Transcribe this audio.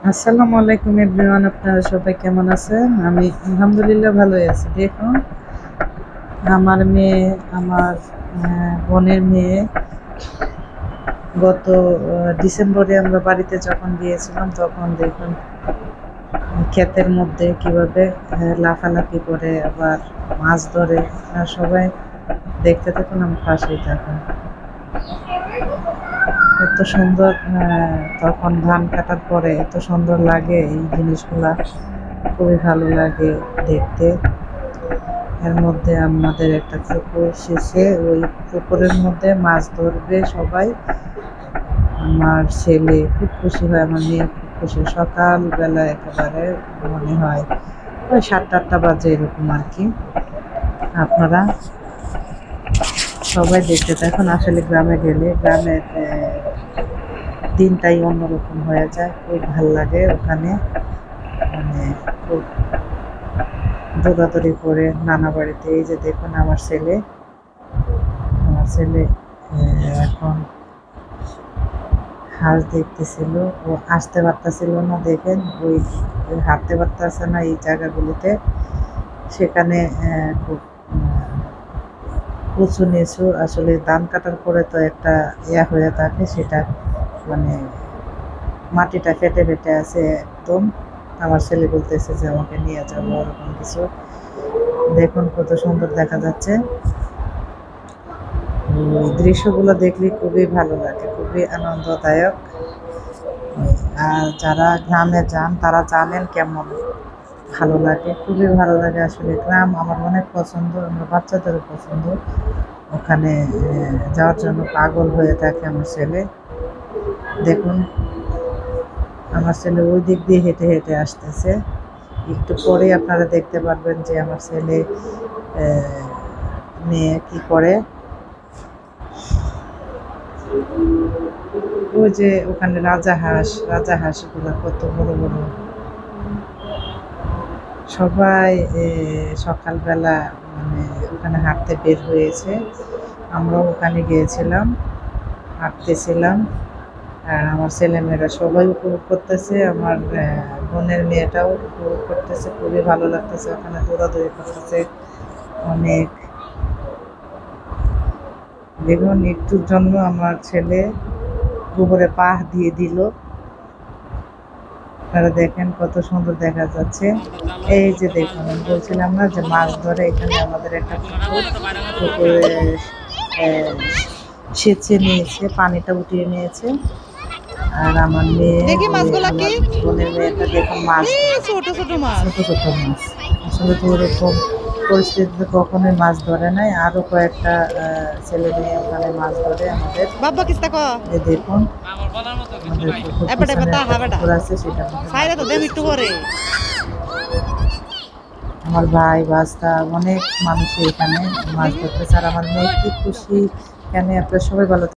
আসসালামু আলাইকুম এভরিওয়ান, আপনারা সবাই কেমন আছেন? আমি আলহামদুলিল্লাহ ভালোই আছি। দেখুন, আমার মেয়ে, আমার বোনের মেয়ে গত ডিসেম্বরে আমরা বাড়িতে যখন গিয়েছিলাম, তখন দেখুন ক্ষেতের মধ্যে কিভাবে লাফালাফি করে আবার মাছ ধরে। আর সবাই দেখতে থাকুন, আমি পাশেই থাকুন। এত সুন্দর, তখন ধান কাটার পরে এত সুন্দর লাগে এই জিনিসগুলা, খুবই ভালো লাগে দেখতে। এর মধ্যে আমাদের একটা পুকুর এসেছে, ওই পুকুরের মধ্যে মাছ ধরবে সবাই। আমার ছেলে খুব খুশি হয়, আমার মেয়ে খুব খুশি। সকালবেলা একেবারে মনে হয় ওই 7-8টা বাজে এরকম আর কি। আপনারা সবাই দেখতে থাকুন। আসলে গ্রামে গেলে গ্রামের দিনটাই অন্যরকম হয়ে যায়, খুব ভাল লাগে ওখানে। মানে খুব দৌড়াদৌড়ি করে নানা বাড়িতে। এই যে দেখুন আমার ছেলে এখন হাঁস দেখতেছিল, ও আসতে পারতেছিল না। দেখেন ওই হাঁটতে পারতেছে না এই জায়গাগুলিতে, সেখানে খুব উঁচু নিচু। আসলে ধান কাটার পরে তো একটা হয়ে থাকে, সেটা মানে মাটিটা ফেটে ফেটে আছে একদম। আমার ছেলে বলতেছে যে আমাকে নিয়ে যাবো, ওরকম কিছু। দেখুন কত সুন্দর দেখা যাচ্ছে। দৃশ্যগুলো দেখলে খুবই ভালো লাগে, খুবই আনন্দদায়ক। আর যারা গ্রামে যান তারা জানেন কেমন ভালো লাগে, খুবই ভালো লাগে। আসলে গ্রাম আমার অনেক পছন্দ, আমার বাচ্চাদেরও পছন্দ। ওখানে যাওয়ার জন্য পাগল হয়ে থাকে আমার ছেলে। দেখুন আমার ছেলে ওই দিক দিয়ে হেঁটে হেঁটে আসতেছে। একটু পরে আপনারা দেখতে পারবেন যে আমার ছেলে মেয়ে কি করে। ওই যে ওখানে রাজা হাঁসগুলো কত বড় বড়। সবাই সকালবেলা মানে ওখানে হাঁটতে বের হয়েছে। আমরাও ওখানে গিয়েছিলাম, হাঁটতেছিলাম। আর আমার ছেলেমেয়েরা সবাই উপভোগ করতেছে, আমার বোনের মেয়েটাও উপভোগ করতেছে, খুবই ভালো লাগতেছে। ওখানে দৌড়াদৌড়ি করতেছে অনেক। দেখুন একটুর জন্য আমার ছেলে গোবরে পা দিয়ে দিল। আপনারা দেখেন কত সুন্দর দেখা যাচ্ছে। এই যে দেখুন, আমি বলছিলাম না যে মাছ ধরে, এখানে আমাদের একটা পুকুরে সেচে নিয়েছে, পানিটা উঠিয়ে নিয়েছে। আর আমার মেয়ে, দেখি মাছগুলা কি আমার বোনের মেয়েটা দেখুন মাছ, ছোট ছোট মাছ। ছোট ছোট মাছ। আসলে তো ওরকম পরিস্থিতিতে কখনোই মাছ ধরে নাই। আরও কয়েকটা ছেলে মেয়ে ওখানে মাছ ধরে আমাদের। বাবা কিস্তা ক এই দেখুন আমাদের পুকুর, এবারে পিছনে বেটা একটা হাবেটা পুকুর আছে, সেটা মধ্যে মাছ সাইরা তো দেম একটু ধরতেছে। করে। আমার ভাই বাস্তা অনেক মানুষ এখানে মাছ ধরতেছে। আর আমার মেয়ে কি খুশি। এখানে আপনারা সবাই ভালো